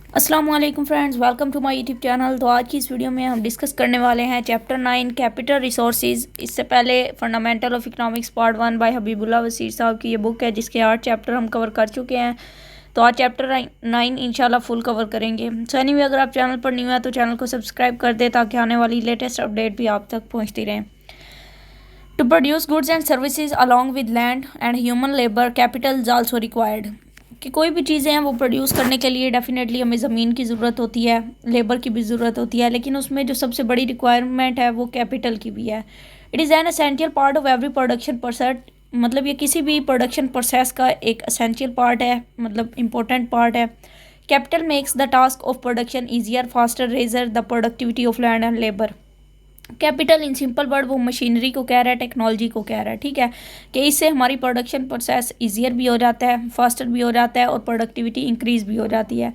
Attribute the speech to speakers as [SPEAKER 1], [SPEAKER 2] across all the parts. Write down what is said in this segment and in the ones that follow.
[SPEAKER 1] अस्सलाम वालेकुम friends, welcome to my YouTube channel. तो आज की इस वीडियो में हम डिस्कस करने वाले हैं चैप्टर 9 कैपिटल रिसोर्सेज। इससे पहले fundamental of economics part 1 by Habibullah Wasir Sahab की ये बुक है जिसके 8 चैप्टर हम कवर कर चुके हैं। तो आज चैप्टर 9 इंशाल्लाह फुल कवर करेंगे। सो एनीवे, अगर आप चैनल पर न्यू है तो चैनल को सब्सक्राइब कर दे ताकि आने वाली लेटेस्ट अपडेट भी आप तक पहुँचती रहे। To produce goods and services along with land and human labour, capital is also required. कि कोई भी चीज़ें हैं वो प्रोड्यूस करने के लिए डेफिनेटली हमें ज़मीन की ज़रूरत होती है, लेबर की भी ज़रूरत होती है, लेकिन उसमें जो सबसे बड़ी रिक्वायरमेंट है वो कैपिटल की भी है। It is an essential part of every production process. मतलब ये किसी भी प्रोडक्शन प्रोसेस का एक एसेंशियल पार्ट है, मतलब इम्पोर्टेंट पार्ट है। Capital makes the task of production easier, faster, raises the productivity of land and labour. Capital in simple word वो मशीनरी को कह रहा है, टेक्नोलॉजी को कह रहा है, ठीक है, कि इससे हमारी प्रोडक्शन प्रोसेस ईजियर भी हो जाता है, फास्टर भी हो जाता है और प्रोडक्टिविटी इंक्रीज भी हो जाती है।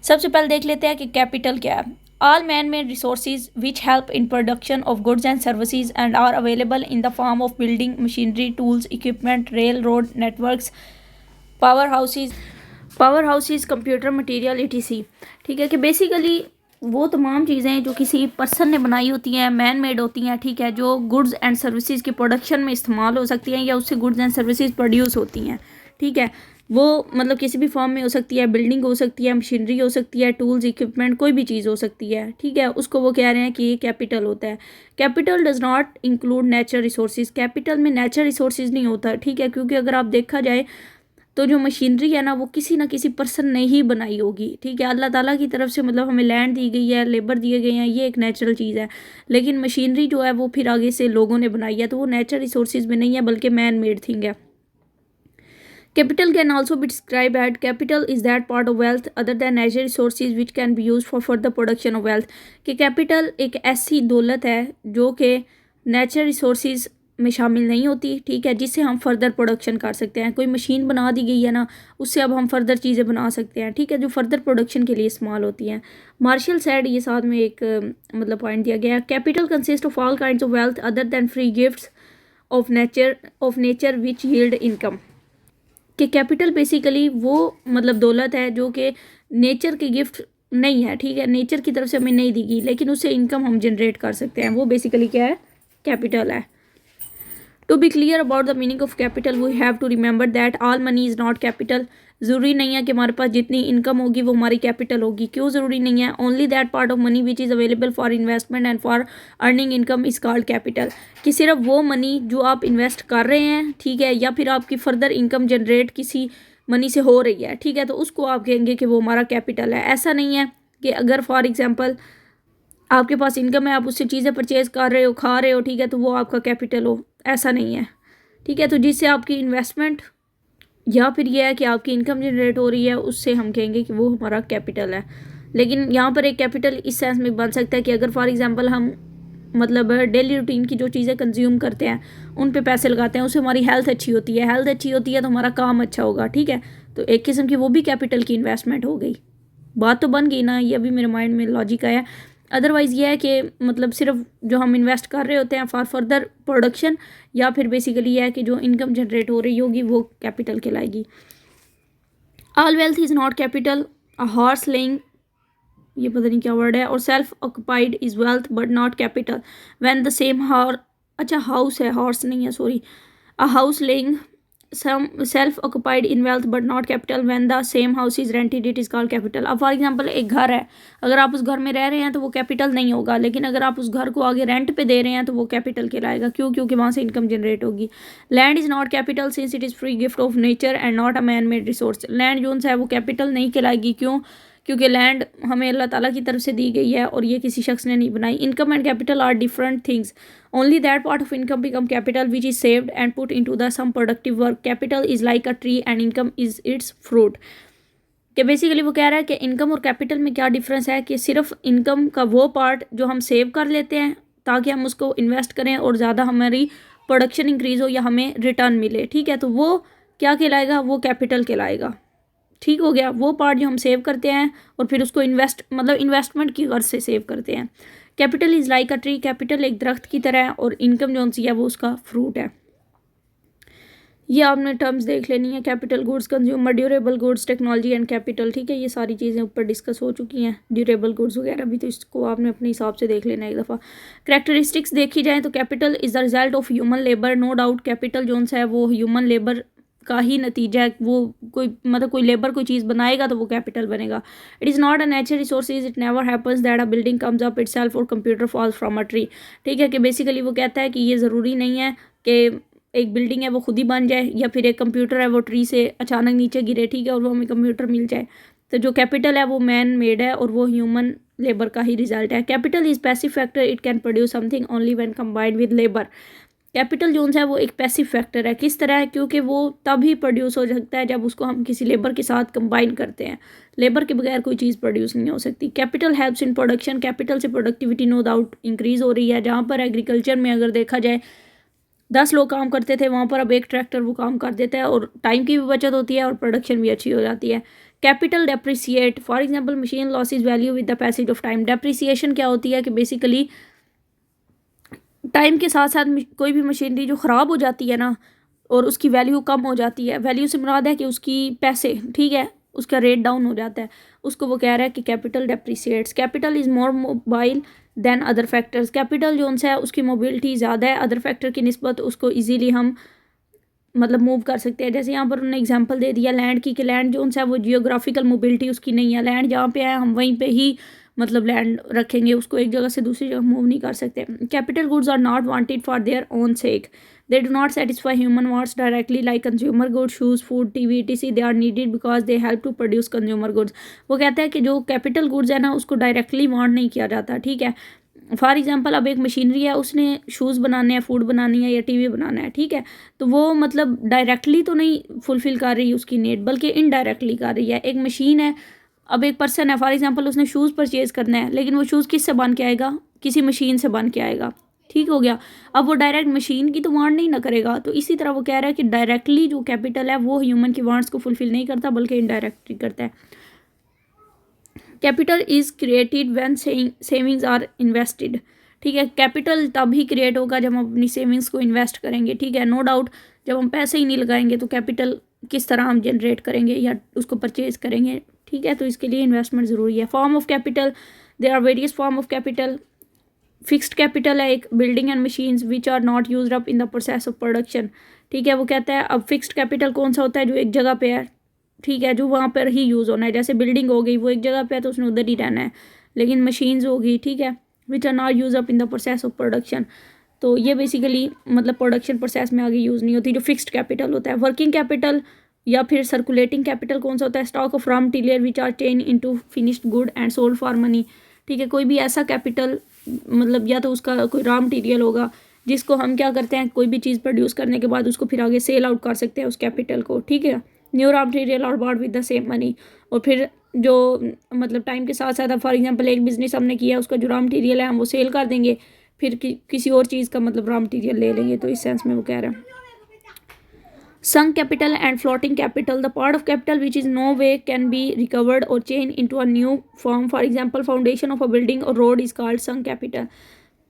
[SPEAKER 1] सबसे पहले देख लेते हैं कि कैपिटल क्या है। All man made resources which help in production of goods and services and are available in the form of building machinery, tools, equipment, rail road networks, power houses, computer, material, etc। ठीक है, कि basically वो तमाम चीज़ें जो किसी person ने बनाई होती हैं, मैन मेड होती हैं, ठीक है, जो गुड्स एंड सर्विसेज के प्रोडक्शन में इस्तेमाल हो सकती हैं या उससे गुड्स एंड सर्विसेज प्रोड्यूस होती हैं, ठीक है। वो मतलब किसी भी फॉर्म में हो सकती है, बिल्डिंग हो सकती है, मशीनरी हो सकती है, टूल्स, इक्विपमेंट, कोई भी चीज़ हो सकती है, ठीक है। उसको वो कह रहे हैं कि ये कैपिटल होता है। Capital does not include natural resources. Capital में नेचुरल रिसोर्सेज नहीं होता, ठीक है, क्योंकि अगर आप देखा जाए तो जो मशीनरी है ना वो किसी ना किसी पर्सन ने ही बनाई होगी, ठीक है। अल्लाह ताला की तरफ से मतलब हमें लैंड दी गई है, लेबर दिए गए हैं, ये एक नेचुरल चीज़ है। लेकिन मशीनरी जो है वो फिर आगे से लोगों ने बनाई है, तो वो नेचुरल रिसोर्सेज में नहीं है बल्कि मैन मेड थिंग है। Capital can also be describe at capital is that part of wealth other than natural resources which can be use for further production of wealth. कि कैपिटल एक ऐसी दौलत है जो कि नेचुरल रिसोर्सेज में शामिल नहीं होती, ठीक है, जिससे हम फर्दर प्रोडक्शन कर सकते हैं। कोई मशीन बना दी गई है ना, उससे अब हम फर्दर चीज़ें बना सकते हैं, ठीक है, जो फर्दर प्रोडक्शन के लिए इस्तेमाल होती हैं। मार्शल सेड, ये साथ में एक मतलब पॉइंट दिया गया है। Capital consist of all kinds of wealth other then free gifts of nature which yield income. कि कैपिटल बेसिकली वो मतलब दौलत है जो कि नेचर के गिफ्ट नहीं है, ठीक है, नेचर की तरफ से हमें नहीं दी गई, लेकिन उससे इनकम हम जनरेट कर सकते हैं। वो बेसिकली क्या है, कैपिटल है। To be clear about the meaning of capital we have to remember that all money is not capital. ज़रूरी नहीं है कि हमारे पास जितनी इनकम होगी वो हमारी कैपिटल होगी। क्यों ज़रूरी नहीं है? Only that part of money which is available for investment and for earning income is called capital. कि सिर्फ वो मनी जो आप इन्वेस्ट कर रहे हैं, ठीक है, या फिर आपकी फर्दर इनकम जनरेट किसी मनी से हो रही है, ठीक है, तो उसको आप कहेंगे कि वो हमारा कैपिटल है। ऐसा नहीं है कि अगर फॉर एग्जाम्पल आपके पास इनकम है, आप उससे चीज़ें परचेज कर रहे हो, खा रहे हो, ठीक है, तो वो आपका कैपिटल हो, ऐसा नहीं है, ठीक है। तो जिससे आपकी इन्वेस्टमेंट या फिर यह है कि आपकी इनकम जनरेट हो रही है, उससे हम कहेंगे कि वो हमारा कैपिटल है। लेकिन यहाँ पर एक कैपिटल इस सेंस में बन सकता है कि अगर फॉर एग्जांपल हम मतलब डेली रूटीन की जो चीज़ें कंज्यूम करते हैं उन पे पैसे लगाते हैं, उससे हमारी हेल्थ अच्छी होती है, हेल्थ अच्छी होती है तो हमारा काम अच्छा होगा, ठीक है। तो एक किस्म की वो भी कैपिटल की इन्वेस्टमेंट हो गई। बात तो बन गई ना, ये अभी मेरे माइंड में लॉजिक आया। अदरवाइज़ ये है कि मतलब सिर्फ जो हम इन्वेस्ट कर रहे होते हैं फॉर फर्दर प्रोडक्शन, या फिर बेसिकली ये है कि जो इनकम जनरेट हो रही होगी वो कैपिटल कहलाएगी। All wealth is not capital. A horse laying, ये पता नहीं क्या वर्ड है, और self occupied is wealth but not capital when the same horse, अच्छा हाउस है, हॉर्स नहीं है, sorry. A house laying some self occupied in wealth but not capital when the same house is rented it is called capital। अब for example एक घर है, अगर आप उस घर में रह रहे हैं तो वो कैपिटल नहीं होगा, लेकिन अगर आप उस घर को आगे रेंट पे दे रहे हैं तो वो कैपिटल कहलाएगा। क्यों? क्योंकि वहाँ से इनकम जनरेट होगी। Land is not capital since it is free gift of nature and not a man made resource. Land जो है वो कैपिटल नहीं कहलाएगी। क्यों? क्योंकि लैंड हमें अल्लाह ताला की तरफ से दी गई है और ये किसी शख्स ने नहीं बनाई। Income and capital R different things. Only that part of income become capital which is saved and put into the some productive work. Capital is like a tree and income is its fruit। कि basically वो कह रहा है कि income और capital में क्या difference है, कि सिर्फ इनकम का वो पार्ट जो हम सेव कर लेते हैं ताकि हम उसको इन्वेस्ट करें और ज़्यादा हमारी प्रोडक्शन इंक्रीज़ हो या हमें रिटर्न मिले, ठीक है, तो वो क्या कहलाएगा, वो कैपिटल कहलाएगा। ठीक हो गया। वो पार्ट जो हम सेव करते हैं और फिर उसको मतलब इन्वेस्टमेंट की गर्ज से सेव करते हैं। Capital is like a tree. Capital एक दरख्त की तरह है और इनकम जो सी है वो उसका फ्रूट है। ये आपने टर्म्स देख लेनी है, capital goods, consumer durable goods, technology and capital, ठीक है। ये सारी चीज़ें ऊपर डिस्कस हो चुकी हैं, ड्यूरेबल गुड्स वगैरह भी, तो इसको आपने अपने हिसाब से देख लेना एक दफ़ा। करैक्टरिस्टिक्स देखी जाए तो capital is the result of human labour, no doubt capital जो है वो ह्यूमन लेबर का ही नतीजा है। वो कोई मतलब कोई लेबर कोई चीज़ बनाएगा तो वो कैपिटल बनेगा। It is not a natural resources, it never happens that a building comes up itself और computer falls from a tree, ठीक है। कि बेसिकली वो कहता है कि ये ज़रूरी नहीं है कि एक बिल्डिंग है वो खुद ही बन जाए, या फिर एक कंप्यूटर है वो ट्री से अचानक नीचे गिरे, ठीक है, और वो हमें कंप्यूटर मिल जाए। तो जो कैपिटल है वो मैन मेड है और वो ह्यूमन लेबर का ही रिजल्ट है। Capital is passive factor, it can produce something only when combined with labour. Capital जो है वो एक पैसिव फैक्टर है। किस तरह है? क्योंकि वो तभी प्रोड्यूस हो सकता है जब उसको हम किसी लेबर के साथ कंबाइन करते हैं। लेबर के बगैर कोई चीज़ प्रोड्यूस नहीं हो सकती। Capital helps in production, capital से प्रोडक्टिविटी नो डाउट इंक्रीज हो रही है। जहाँ पर एग्रीकल्चर में अगर देखा जाए 10 लोग काम करते थे, वहाँ पर अब एक ट्रैक्टर वो काम कर देता है, और टाइम की भी बचत होती है और प्रोडक्शन भी अच्छी हो जाती है। Capital depreciate, for example machine losses value with the passage of time. Depreciation क्या होती है कि बेसिकली टाइम के साथ साथ कोई भी मशीनरी जो ख़राब हो जाती है ना, और उसकी वैल्यू कम हो जाती है, वैल्यू से मुराद है कि उसकी पैसे, ठीक है, उसका रेट डाउन हो जाता है, उसको वो कह रहा है कि capital depreciates. Capital is more mobile than other factors, capital जो है उसकी मोबिलिटी ज़्यादा है अदर फैक्टर की निस्बत, उसको ईजीली हम मतलब मूव कर सकते हैं। जैसे यहाँ पर उन्होंने एग्जांपल दे दिया लैंड की, कि लैंड जो है वो जियोग्राफिकल मोबिलिटी उसकी नहीं है। लैंड जहाँ पे है हम वहीं पे ही मतलब लैंड रखेंगे, उसको एक जगह से दूसरी जगह मूव नहीं कर सकते। Capital goods are not wanted for their own sake, they do not satisfy human wants directly like consumer goods, shoes, food, TV etc, they are needed because they help to produce consumer goods. वो कहता है कि जो capital goods है ना उसको directly want नहीं किया जाता, ठीक है। फॉर एग्जांपल अब एक मशीनरी है, उसने शूज़ बनाने हैं, फूड बनानी है या टीवी बनाना है, ठीक है, तो वो मतलब डायरेक्टली तो नहीं फुलफ़िल कर रही उसकी नीड, बल्कि इनडायरेक्टली कर रही है। एक मशीन है, अब एक पर्सन है, फॉर एग्जांपल उसने शूज़ परचेज़ करना है, लेकिन वो शूज़ किससे बन के आएगा? किसी मशीन से बन के आएगा, ठीक हो गया। अब वो डायरेक्ट मशीन की तो वांट नहीं ना करेगा, तो इसी तरह वो कह रहा है कि डायरेक्टली जो कैपिटल है वो ह्यूमन की वांट्स को फुलफ़िल नहीं करता, बल्कि इनडायरेक्टली करता है। Capital is created when savings are invested, ठीक है। कैपिटल तभी क्रिएट होगा जब हम अपनी सेविंग्स को इन्वेस्ट करेंगे, ठीक है। नो डाउट जब हम पैसे ही नहीं लगाएंगे तो कैपिटल किस तरह हम जनरेट करेंगे या उसको परचेज करेंगे, ठीक है। तो इसके लिए इन्वेस्टमेंट ज़रूरी है। Form of capital, there are various form of capital. Fixed capital है एक, building and machines which are not used up in the process of production, ठीक है। वो कहता है अब फिक्स्ड कैपिटल कौन सा होता है? जो एक जगह पे है, ठीक है, जो वहाँ पर ही यूज़ होना है। जैसे बिल्डिंग हो गई, वो एक जगह पे है तो उसने उधर ही रहना है। लेकिन मशीन्स होगी, ठीक है, which are not use up in the process of production, तो ये बेसिकली मतलब प्रोडक्शन प्रोसेस में आगे यूज़ नहीं होती, जो फिक्स्ड कैपिटल होता है। वर्किंग कैपिटल या फिर सर्कुलेटिंग कैपिटल कौन सा होता है? Stock of raw material which are change into finished good and sold for money, ठीक है। कोई भी ऐसा कैपिटल मतलब या तो उसका कोई रॉ मटीरियल होगा जिसको हम क्या करते हैं, कोई भी चीज़ प्रोड्यूस करने के बाद उसको फिर आगे सेल आउट कर सकते हैं उस कैपिटल को, ठीक है। न्यू रॉ मटीरियल और bought with the same money, और फिर जो मतलब टाइम के साथ साथ फॉर एग्जांपल एक बिजनेस हमने किया, उसका जो रॉ मटीरियल है हम वो सेल कर देंगे, फिर किसी और चीज़ का मतलब रॉ मटीरियल ले लेंगे, तो इस सेंस में वो कह रहे हैं। Sunk capital and floating capital, the part of capital which is no way can be recovered or changed into a new form, for example foundation of a building or road is called sunk capital.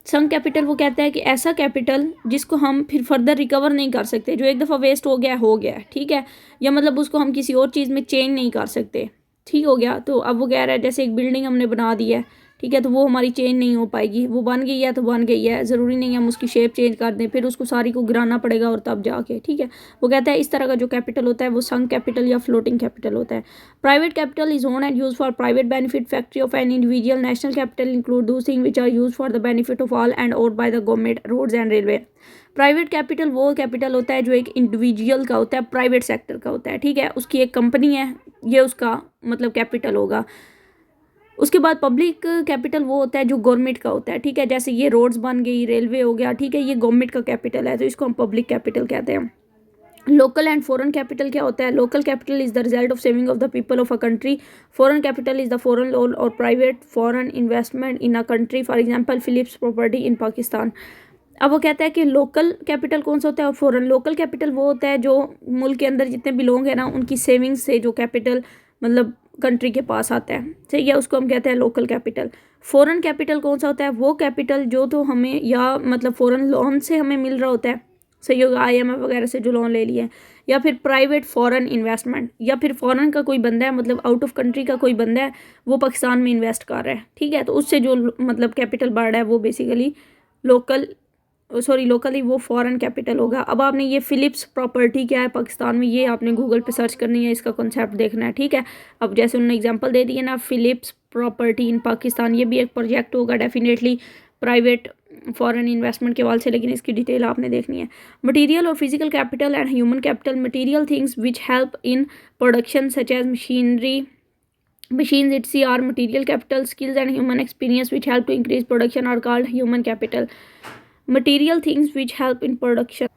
[SPEAKER 1] Sunk capital वो कहता है कि ऐसा capital जिसको हम फिर further recover नहीं कर सकते, जो एक दफ़ा वेस्ट हो गया, ठीक है, या मतलब उसको हम किसी और चीज़ में चेंज नहीं कर सकते, ठीक हो गया। तो अब वो कह रहा है जैसे एक बिल्डिंग हमने बना दी है, ठीक है, तो वो हमारी चेंज नहीं हो पाएगी, वो बन गई है तो बन गई है, ज़रूरी नहीं हम उसकी शेप चेंज कर दें, फिर उसको सारी को गिराना पड़ेगा और तब जाके, ठीक है। वो कहता है इस तरह का जो कैपिटल होता है वो संक कैपिटल या फ्लोटिंग कैपिटल होता है। Private capital is own and use for private benefit factory of an individual. National capital include those thing which are use for the benefit of all and owned by the government, roads and railway. Private capital वो capital होता है जो एक individual का होता है, private sector का होता है, ठीक है, उसकी एक कंपनी है, ये उसका मतलब कैपिटल होगा। उसके बाद पब्लिक कैपिटल वो होता है जो गवर्नमेंट का होता है, ठीक है, जैसे ये रोड्स बन गई, रेलवे हो गया, ठीक है, ये गवर्नमेंट का कैपिटल है, तो इसको हम पब्लिक कैपिटल कहते हैं। लोकल एंड फॉरेन कैपिटल क्या होता है? Local capital is the result of saving of the people of a country. Foreign capital is the foreign loan और private foreign investment in a country, for example Philips property in Pakistan. अब वो कहता है कि local capital कौन सा होता है और फॉरेन। लोकल कैपिटल वो होता है जो मुल्क के अंदर जितने भी लोग हैं ना, उनकी सेविंग्स से जो कैपिटल मतलब कंट्री के पास आता है, ठीक है, उसको हम कहते हैं लोकल कैपिटल। फॉरेन कैपिटल कौन सा होता है? वो कैपिटल जो तो हमें या मतलब फॉरेन लोन से हमें मिल रहा होता है, सही होगा, IMF वगैरह से जो लोन ले लिए, या फिर प्राइवेट फॉरेन इन्वेस्टमेंट, या फिर फॉरेन का कोई बंदा है, मतलब आउट ऑफ कंट्री का कोई बंदा है, वो पाकिस्तान में इन्वेस्ट कर रहा है, ठीक है, तो उससे जो मतलब कैपिटल बढ़ रहा है वो बेसिकली लोकली वो फॉरेन कैपिटल होगा। अब आपने ये फिलिप्स प्रॉपर्टी क्या है पाकिस्तान में, ये आपने गूगल पे सर्च करनी है, इसका कॉन्सेप्ट देखना है, ठीक है। अब जैसे उन्होंने एग्जांपल दे दिए ना, फिलिप्स प्रॉपर्टी इन पाकिस्तान, ये भी एक प्रोजेक्ट होगा डेफिनेटली प्राइवेट फॉरेन इन्वेस्टमेंट के वाल से, लेकिन इसकी डिटेल आपने देखनी है। मटेरियल और physical capital and human capital, material things which help in production such as machines etc. are material capital. Skills and human experience which help to increase production are called human capital. Material things which help in production,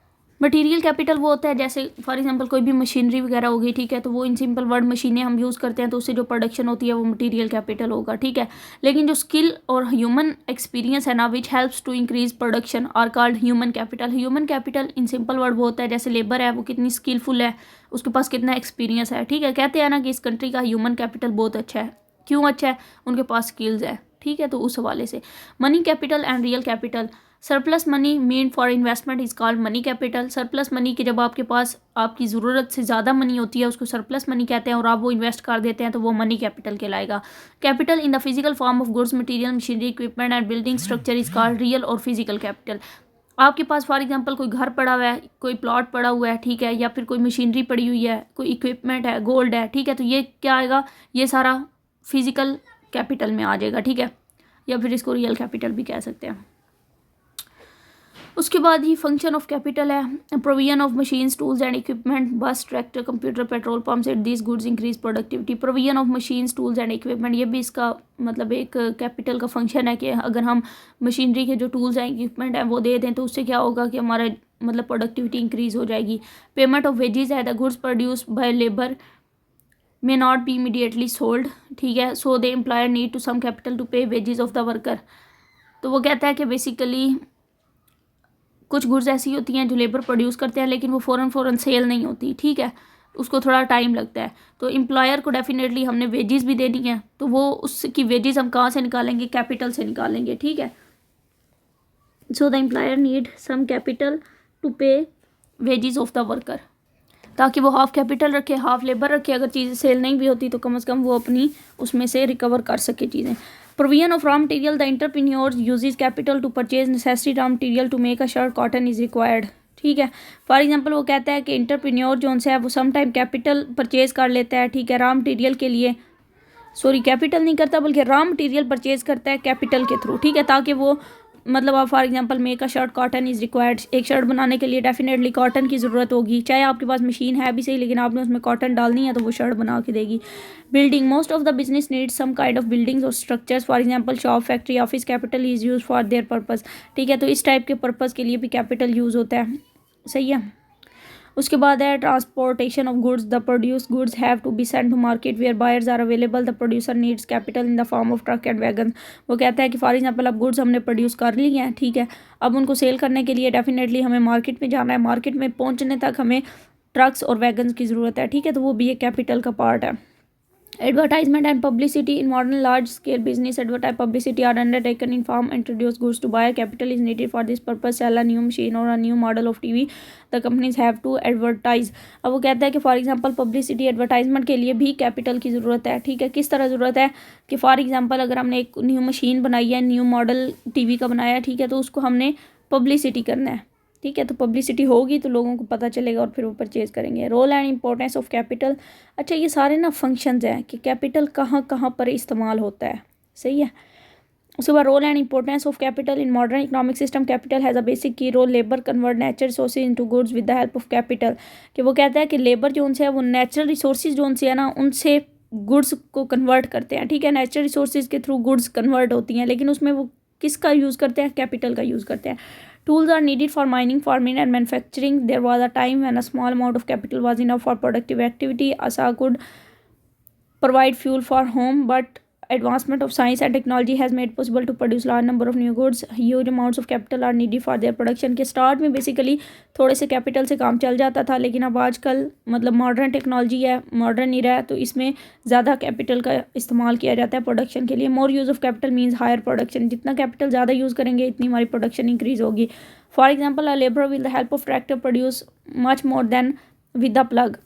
[SPEAKER 1] material capital वो होता है जैसे for example कोई भी machinery वगैरह होगी, ठीक है, तो वो इन सिंपल वर्ड मशीनें हम यूज़ करते हैं, तो उससे जो प्रोडक्शन होती है वो मटेरियल कैपिटल होगा, ठीक है। लेकिन जो स्किल और ह्यूमन एक्सपीरियंस है ना, which helps to increase production are called human capital. Human capital in simple word वो होता है जैसे लेबर है, वो कितनी स्किलफुल है, उसके पास कितना एक्सपीरियंस है, ठीक है। कहते हैं ना कि इस कंट्री का ह्यूमन कैपिटल बहुत अच्छा है, क्यों अच्छा है, उनके पास स्किल्स है, ठीक है, तो उस हवाले से। Money capital and real capital, surplus money mean for investment is called money capital. Surplus money के जब आपके पास आपकी ज़रूरत से ज़्यादा मनी होती है उसको सरप्लस मनी कहते हैं, और आप वो इन्वेस्ट कर देते हैं तो वो मनी कैपिटल कहलाएगा। Capital in the physical form of goods material machinery equipment and building structure is called real और फिजिकल कैपिटल। आपके पास फॉर एग्जांपल कोई घर पड़ा हुआ है, कोई प्लॉट पड़ा हुआ है, ठीक है, या फिर कोई मशीनरी पड़ी हुई है, कोई इक्विपमेंट है, गोल्ड है, ठीक है, तो ये क्या आएगा, ये सारा फिजिकल कैपिटल में आ जाएगा, ठीक है, या फिर इसको रियल कैपिटल भी कह सकते हैं। उसके बाद ही फंक्शन ऑफ कैपिटल है provision of machines tools and equipment, bus tractor computer petrol pumps at this goods increase productivity. Provision of machines tools and equipment, ये भी इसका मतलब एक कैपिटल का फंक्शन है कि अगर हम मशीनरी के जो टूल्स हैं इक्विपमेंट हैं वो दे दें तो उससे क्या होगा कि हमारा मतलब प्रोडक्टिविटी इंक्रीज हो जाएगी। पेमेंट ऑफ वेजेस है the goods produce by labour may not be immediately sold, ठीक है, so the employer need to some capital to pay wages of the worker। तो वो कहता है कि बेसिकली कुछ गुड्स ऐसी होती हैं जो लेबर प्रोड्यूस करते हैं लेकिन वो फ़ौरन सेल नहीं होती, ठीक है, उसको थोड़ा टाइम लगता है, तो एम्प्लॉयर को डेफिनेटली हमने वेजेस भी देनी है, तो वो उसकी वेजेस हम कहाँ से निकालेंगे, कैपिटल से निकालेंगे, ठीक है। So the employer need some capital to pay wages of the worker, ताकि वो हाफ कैपिटल रखे, हाफ लेबर रखे, अगर चीज़ें सेल नहीं भी होती तो कम से कम वो अपनी उसमें से रिकवर कर सके चीज़ें। Provision of raw material the entrepreneur uses capital to purchase necessary raw material to make a shirt cotton is required, ठीक है। फॉर एग्जांपल वो कहता है कि एंटरप्रेन्योर जो है वो सम टाइम कैपिटल परचेज कर लेता है, ठीक है, रॉ मटेरियल के लिए, सॉरी कैपिटल नहीं करता बल्कि रॉ मटेरियल परचेज करता है कैपिटल के थ्रू, ठीक है, ताकि वो मतलब आप for example make a shirt cotton is required, एक शर्ट बनाने के लिए डेफिनेटली कॉटन की ज़रूरत होगी, चाहे आपके पास मशीन है भी सही लेकिन आपने उसमें कॉटन डालनी है तो वो शर्ट बना के देगी। Building, most of the business needs some kind of buildings और structures, for example shop, factory, office, capital is use for their purpose, ठीक है, तो इस टाइप के पर्पज़ के लिए भी कैपिटल यूज़ होता है, सही है। उसके बाद है transportation of goods, the produce goods have to be sent to market where buyers are available, the producer needs capital in the form of truck and wagon. वो कहता है कि फॉर एग्जांपल अब गुड्स हमने प्रोड्यूस कर ली हैं, ठीक है, अब उनको सेल करने के लिए डेफिनेटली हमें मार्केट में जाना है, मार्केट में पहुंचने तक हमें ट्रक्स और वैगन्स की ज़रूरत है, ठीक है, तो वो भी एक कैपिटल का पार्ट है। Advertisement and publicity in modern large-scale business, advertise publicity are undertaken in form introduce goods to buyer. Capital is needed for this purpose. Sell a new machine or a new model of TV. The companies have to advertise. अब वो कहता है कि for example publicity advertisement के लिए भी capital की ज़रूरत है, ठीक है। किस तरह ज़रूरत है कि फॉर एग्जांपल अगर हमने एक न्यू मशीन बनाई है, न्यू मॉडल टीवी का बनाया है, ठीक है, तो उसको हमने पब्लिसिटी करना है, ठीक है, तो पब्लिसिटी होगी तो लोगों को पता चलेगा और फिर वो परचेज करेंगे। Role and importance of capital, अच्छा ये सारे ना फंक्शंस हैं कि कैपिटल कहाँ कहाँ पर इस्तेमाल होता है, सही है। उसके बाद role and importance of capital in modern economic system, capital has a basic key role, labour convert natural resources into goods with the help of capital, कि वो कहता है कि लेबर जो उनसे है वो नेचुरल रिसोर्सेज जो उनसे है ना उनसे गुड्स को कन्वर्ट करते हैं, ठीक है, नेचुरल रिसोर्सेज के थ्रू गुड्स कन्वर्ट होती हैं, लेकिन उसमें वो किसका यूज़ करते हैं, कैपिटल का यूज़ करते हैं। Tools are needed for mining, farming and manufacturing. There was a time when a small amount of capital was enough for productive activity. A saw could provide fuel for home, but advancement of science and technology has made possible to produce large number of new goods. Huge amounts of capital are needed for their production. के start में basically थोड़े से capital से काम चल जाता था, लेकिन अब आजकल मतलब मॉडर्न टेक्नोलॉजी है, मॉडर्न इरा है, तो इसमें ज़्यादा कैपिटल का इस्तेमाल किया जाता है प्रोडक्शन के लिए. More use of capital means higher production. जितना कैपिटल ज़्यादा यूज़ करेंगे इतनी हमारी प्रोडक्शन इंक्रीज़ होगी. For example, a labour with the help of tractor produce much more than with the plough.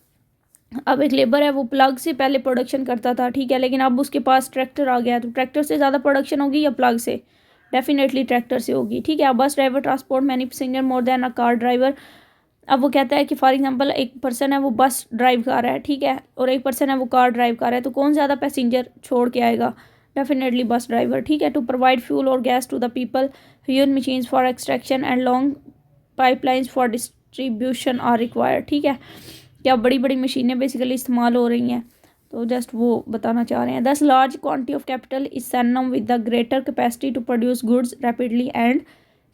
[SPEAKER 1] अब एक लेबर है वो प्लग से पहले प्रोडक्शन करता था, ठीक है, लेकिन अब उसके पास ट्रैक्टर आ गया, तो ट्रैक्टर से ज़्यादा प्रोडक्शन होगी या प्लग से? डेफिनेटली ट्रैक्टर से होगी, ठीक है. अब bus driver transport many passenger more than a car driver. अब वो कहता है कि फॉर एग्जांपल एक पर्सन है वो बस ड्राइव कर रहा है, ठीक है, और एक पर्सन है वो कार ड्राइव कर रहा है, तो कौन ज़्यादा पैसेंजर छोड़ के आएगा? डेफिनेटली बस ड्राइवर, ठीक है. टू प्रोवाइड फ्यूल और gas to the people, huge machines for extraction and long pipelines for distribution are required, ठीक है. क्या बड़ी बड़ी मशीनें बेसिकली इस्तेमाल हो रही हैं, तो जस्ट वो बताना चाह रहे हैं. Thus large quantity of capital is synonym with the greater capacity to produce goods rapidly and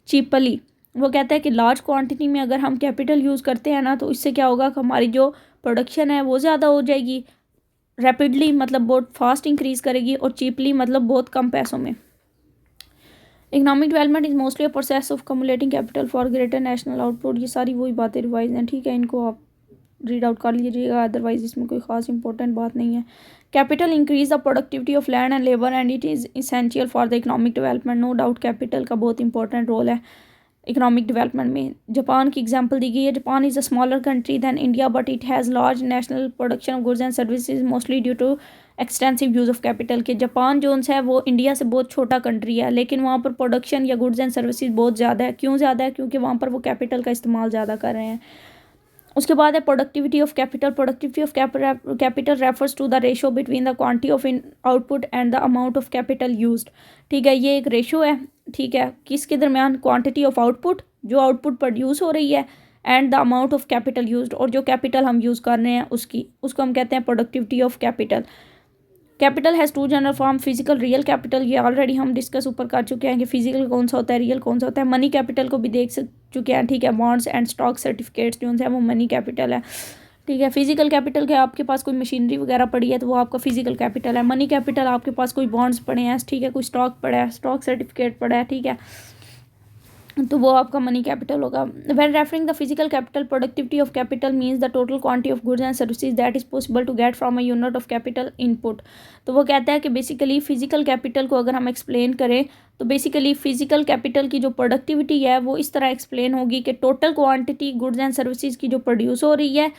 [SPEAKER 1] cheaply. वो कहता है कि लार्ज क्वांटिटी में अगर हम कैपिटल यूज़ करते हैं ना, तो इससे क्या होगा कि हमारी जो प्रोडक्शन है वो ज़्यादा हो जाएगी. रैपिडली मतलब बहुत फास्ट इंक्रीज़ करेगी, और चीपली मतलब बहुत कम पैसों में. Economic development is mostly a process of cumulating capital for greater national output. ये सारी वही बातें रिवाइज हैं, ठीक है, इनको आप रीड आउट कर लीजिएगा, अदरवाइज इसमें कोई ख़ास इंपॉर्टेंट बात नहीं है. Capital increase the productivity of land and labour and it is essential for the economic development. No doubt capital का बहुत इंपॉर्टेंट रोल है इकोनॉमिक डेवलपमेंट में. जापान की एग्जांपल दी गई है. Japan is a smaller country than India but it has large national production of goods and services mostly due to extensive use of capital. के Japan जो है वो इंडिया से बहुत छोटा कंट्री है, लेकिन वहाँ पर प्रोडक्शन या गुड्स एंड सर्विसेज बहुत ज़्यादा है. क्यों ज़्यादा है? क्योंकि वहाँ पर वो कैपिटल का इस्तेमाल ज़्यादा कर रहे हैं. उसके बाद है productivity of capital. Productivity of capital refers to the ratio between the quantity of in output and the amount of capital used, ठीक है. ये एक रेशो है, ठीक है, किसके दरमियान? क्वांटिटी ऑफ आउटपुट, जो आउटपुट प्रोड्यूस हो रही है, and the amount of capital used, और जो कैपिटल हम यूज़ कर रहे हैं उसको हम कहते हैं productivity of capital. Capital has two general form, physical, real capital. ये ऑलरेडी हम डिस्कस ऊपर कर चुके हैं कि फिजिकल कौन सा होता है, रियल कौन सा होता है. मनी कैपिटल को भी देख चुके हैं, ठीक है. बॉन्ड्स एंड स्टॉक सर्टिफिकेट्स जो है वो मनी कैपिटल है, ठीक है. फिजिकल कैपिटल के आपके पास कोई मशीनरी वगैरह पड़ी है तो वो आपका फिजिकल कैपिटल है. मनी कैपिटल आपके पास कोई बॉन्ड्स पड़े हैं, ठीक है, कोई स्टॉक पड़ा है, स्टॉक सर्टिफिकेट पड़ा है, ठीक है, तो वो आपका मनी कैपिटल होगा. When referring the physical capital, productivity of capital means the total quantity of goods and services that is possible to get from a unit of capital input. तो वो कहता है कि बेसिकली फिजिकल कैपिटल को अगर हम explain करें तो बेसिकली फिजिकल कैपिटल की जो प्रोडक्टिविटी है वो इस तरह एक्सप्लेन होगी कि total quantity goods and services की जो प्रोड्यूस हो रही है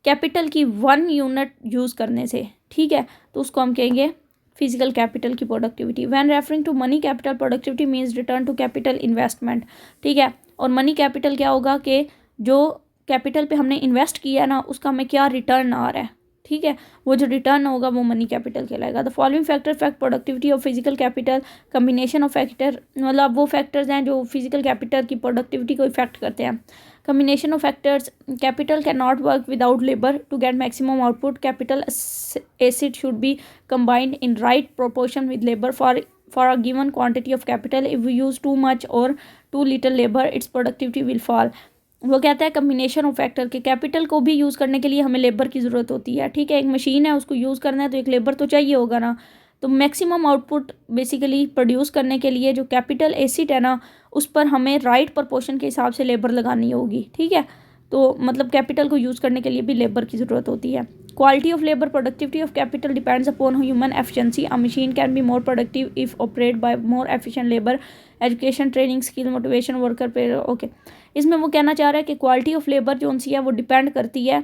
[SPEAKER 1] कैपिटल की 1 यूनिट यूज़ करने से, ठीक है, तो उसको हम कहेंगे फिजिकल कैपिटल की productivity. When referring to money capital, productivity means return to capital investment, ठीक है. और मनी कैपिटल क्या होगा कि जो कैपिटल पे हमने इन्वेस्ट किया ना उसका हमें क्या रिटर्न आ रहा है, ठीक है, वो जो रिटर्न होगा वो मनी कैपिटल कहलाएगा. The following factor fact productivity of physical capital. Combination of factor मतलब वो फैक्टर्स हैं जो फिजिकल कैपिटल की प्रोडक्टिविटी को इफेक्ट करते हैं. Combination of factors. Capital cannot work without labor. To get maximum output, capital asset should be combined in right proportion with labor for a given quantity of capital. If we use too much or too little labor, its productivity will fall. वो कहता है combination of factor के capital को भी use करने के लिए हमें लेबर की ज़रूरत होती है, ठीक है. एक मशीन है उसको यूज़ करना है तो एक लेबर तो चाहिए होगा ना. तो मैक्सिमम आउटपुट बेसिकली प्रोड्यूस करने के लिए जो कैपिटल एसिड है ना उस पर हमें राइट प्रोपोर्शन के हिसाब से लेबर लगानी होगी, ठीक है. तो मतलब कैपिटल को यूज़ करने के लिए भी लेबर की ज़रूरत होती है. Quality of labour, productivity of capital depends upon human efficiency. A machine can be more productive if operate by more efficient labour. Education, training, skill, motivation, worker pay, okay. इसमें वो कहना चाह रहा है कि क्वालिटी ऑफ लेबर जो सी है वो डिपेंड करती है,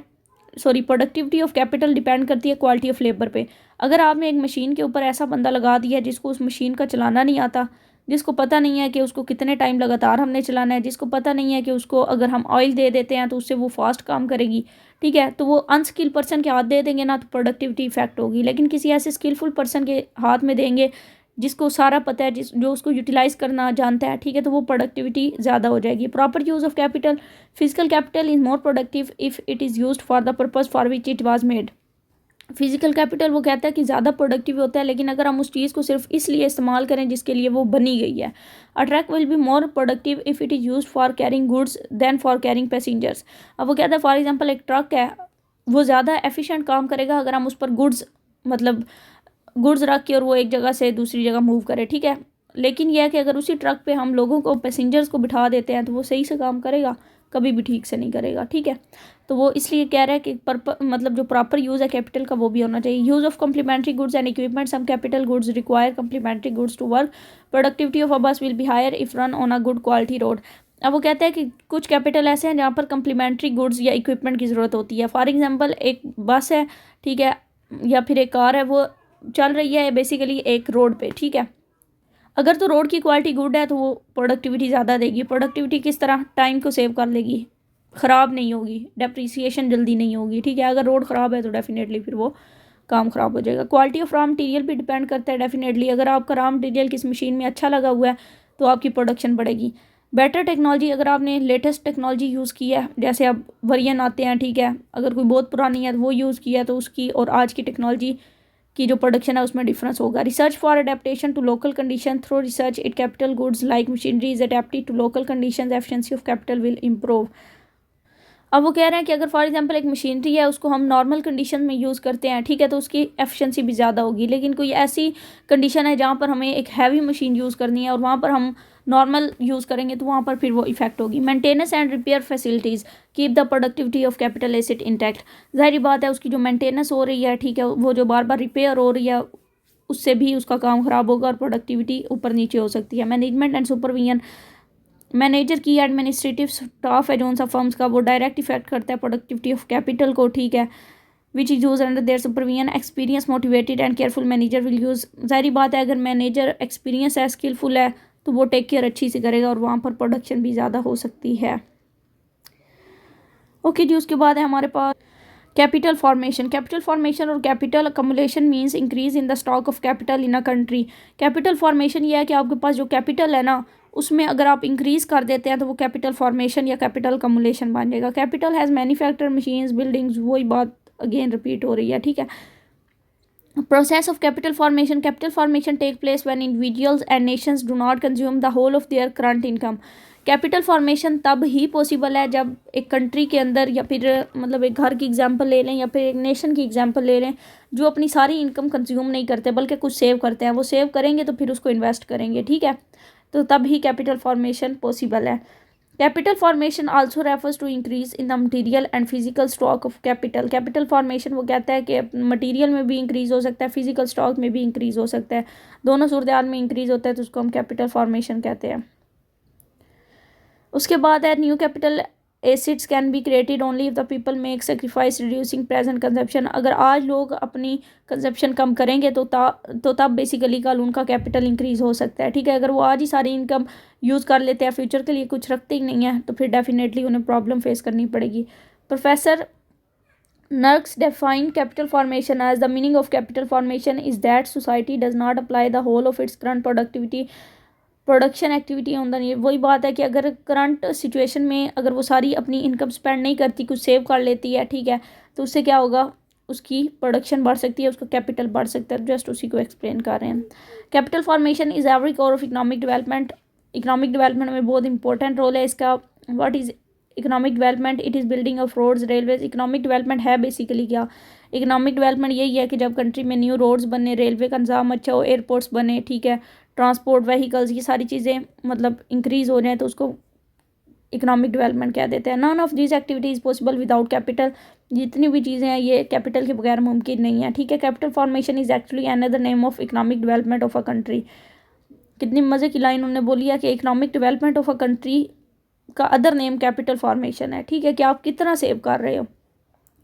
[SPEAKER 1] प्रोडक्टिविटी ऑफ कैपिटल डिपेंड करती है क्वालिटी ऑफ लेबर पे. अगर आपने एक मशीन के ऊपर ऐसा बंदा लगा दिया है जिसको उस मशीन का चलाना नहीं आता, जिसको पता नहीं है कि उसको कितने टाइम लगातार हमने चलाना है, जिसको पता नहीं है कि उसको अगर हम ऑयल दे देते हैं तो उससे वो फास्ट काम करेगी, ठीक है, तो वो अनस्किल पर्सन के हाथ दे देंगे ना तो प्रोडक्टिविटी इफेक्ट होगी. लेकिन किसी ऐसे स्किलफुल पर्सन के हाथ में देंगे जिसको सारा पता है, जो उसको यूटिलाइज़ करना जानता है, ठीक है, तो वो प्रोडक्टिविटी ज़्यादा हो जाएगी. Proper use of capital. Physical capital is more productive if it is used for the purpose for which it was made. Physical capital वो कहता है कि ज़्यादा प्रोडक्टिव होता है, लेकिन अगर हम उस चीज़ को सिर्फ इसलिए इस्तेमाल करें जिसके लिए वो बनी गई है. A truck will be more productive if it is used for carrying goods than for carrying passengers. अब वो कहता है फॉर एग्जांपल एक ट्रक है वो ज़्यादा एफिशिएंट काम करेगा अगर हम उस पर गुड्स मतलब गुड्स रख के और वो एक जगह से दूसरी जगह मूव करे, ठीक है। लेकिन यह है कि अगर उसी ट्रक पे हम लोगों को, पैसेंजर्स को बिठा देते हैं तो वो सही से काम करेगा, कभी भी ठीक से नहीं करेगा, ठीक है। तो वो इसलिए कह रहा है कि मतलब जो प्रॉपर यूज़ है कैपिटल का वो भी होना चाहिए। Use of complementary goods and equipment, some capital goods require complementary goods to work, productivity of a bus will be higher if run on a good quality road. अब वो कहते हैं कि कुछ कैपिटल ऐसे हैं जहाँ पर कम्प्लीमेंट्री गुड्स या इक्विपमेंट की ज़रूरत होती है। फॉर एग्जांपल एक बस है, ठीक है, या फिर एक कार है, वो चल रही है बेसिकली एक रोड पे, ठीक है। अगर तो रोड की क्वालिटी गुड है तो वो प्रोडक्टिविटी ज़्यादा देगी। प्रोडक्टिविटी किस तरह, टाइम को सेव कर लेगी, ख़राब नहीं होगी, डेप्रिसिएशन जल्दी नहीं होगी, ठीक है। अगर रोड ख़राब है तो डेफिनेटली फिर वो काम ख़राब हो जाएगा। क्वालिटी ऑफ रॉ मटीरियल भी डिपेंड करता है डेफिनेटली। अगर आपका रॉ मटीरियल किस मशीन में अच्छा लगा हुआ है तो आपकी प्रोडक्शन बढ़ेगी। बेटर टेक्नोलॉजी, अगर आपने लेटेस्ट टेक्नोलॉजी यूज़ की है, जैसे अब वेरिएंट आते हैं, ठीक है, अगर कोई बहुत पुरानी है तो वो यूज़ किया है तो उसकी और आज की टेक्नोलॉजी की जो प्रोडक्शन है उसमें डिफरेंस होगा। Research for adaptation to local condition, through research it capital goods like machinery is adapted to local condition, efficiency of capital will improve. अब वो कह रहे हैं कि अगर फॉर एग्जांपल एक मशीनरी है उसको हम नॉर्मल कंडीशन में यूज़ करते हैं, ठीक है, तो उसकी एफिशिएंसी भी ज़्यादा होगी। लेकिन कोई ऐसी कंडीशन है जहाँ पर हमें एक हैवी मशीन यूज़ करनी है और वहाँ पर हम नॉर्मल यूज़ करेंगे तो वहाँ पर फिर वो इफेक्ट होगी। Maintenance and repair facilities keep the productivity of capital asset intact. ज़ाहिर बात है उसकी जो मेंटेनेंस हो रही है, ठीक है, वो जो बार बार रिपेयर हो रही है उससे भी उसका काम ख़राब होगा और प्रोडक्टिविटी ऊपर नीचे हो सकती है। मैनेजमेंट एंड सुपरविजन, मैनेजर की एडमिनिस्ट्रेटिव स्टाफ है जो सा फर्म्स का, वो डायरेक्ट इफेक्ट करता है प्रोडक्टिविटी ऑफ कैपिटल को, ठीक है, which is use under their supervision. Experience motivated and careful manager will use, जाहिर बात है अगर मैनेजर एक्सपीरियंस है, स्किलफुल है, तो वो टेक केयर अच्छी से करेगा और वहाँ पर प्रोडक्शन भी ज़्यादा हो सकती है। ओके जी, उसके बाद है हमारे पास कैपिटल फॉर्मेशन। कैपिटल फॉर्मेशन और capital accumulation means increase in the stock of capital in a country. Capital formation ये है कि आपके पास जो कैपिटल है ना उसमें अगर आप इंक्रीज कर देते हैं तो वो कैपिटल फॉर्मेशन या कैपिटल अकमुलेशन बन जाएगा। Capital has manufacture machines buildings, वही बात अगेन रिपीट हो रही है, ठीक है। Process of capital formation. Capital formation take place when individuals and nations do not consume the whole of their current income. Capital formation तब ही पॉसिबल है जब एक कंट्री के अंदर, या फिर मतलब एक घर की एग्जांपल ले लें या फिर एक नेशन की एग्जांपल ले लें, जो अपनी सारी इनकम कंज्यूम नहीं करते बल्कि कुछ सेव करते हैं। वो सेव करेंगे तो फिर उसको इन्वेस्ट करेंगे, ठीक है, तो तब ही कैपिटल फॉर्मेशन पॉसिबल है। Capital formation also refers to increase in the material and physical stock of capital. Capital formation वो कहता है कि मटीरियल में भी इंक्रीज हो सकता है, फिजिकल स्टॉक में भी इंक्रीज हो सकता है, दोनों सूरत में इंक्रीज होता है तो उसको हम कैपिटल फॉर्मेशन कहते हैं। उसके बाद है new capital assets can be created only if the people make sacrifice reducing present consumption. अगर आज लोग अपनी कंजप्शन कम करेंगे तो तब बेसिकली कल उनका कैपिटल इंक्रीज हो सकता है, ठीक है। अगर वो आज ही सारी इनकम यूज़ कर लेते हैं, फ्यूचर के लिए कुछ रखते ही नहीं है, तो फिर डेफिनेटली उन्हें प्रॉब्लम फेस करनी पड़ेगी। Professor Nurks define capital formation as the meaning of capital formation is that society does not apply the whole of its current production activity on the need. वही बात है कि अगर करंट सिचुएशन में अगर वो सारी अपनी इनकम स्पेंड नहीं करती, कुछ सेव कर लेती है, ठीक है, तो उससे क्या होगा, उसकी प्रोडक्शन बढ़ सकती है, उसका कैपिटल बढ़ सकता है। जस्ट उसी को एक्सप्लेन कर रहे हैं। Capital formation is every core of economic development. Economic development में बहुत इंपॉर्टेंट रोल है इसका। What is economic development? It is building of roads, railways. Economic development है बेसिकली क्या? इकोनॉमिक डेवलपमेंट यही है कि जब कंट्री में न्यू रोड्स बने, रेलवे का निज़ाम अच्छा हो, एयरपोर्ट्स बने, ठीक है, ट्रांसपोर्ट व्हीकल्स, ये सारी चीज़ें मतलब इंक्रीज़ हो जाए तो उसको इकोनॉमिक डेवलपमेंट कह देते हैं। None of this activities possible without capital. जितनी भी चीज़ें हैं ये कैपिटल के बगैर मुमकिन नहीं है, ठीक है। Capital formation is actually another name of economic development of a country. कितनी मज़े की लाइन उन्होंने बोली है कि economic development of a country का अदर नेम कैपिटल फॉर्मेशन है, ठीक है, कि आप कितना सेव कर रहे हो।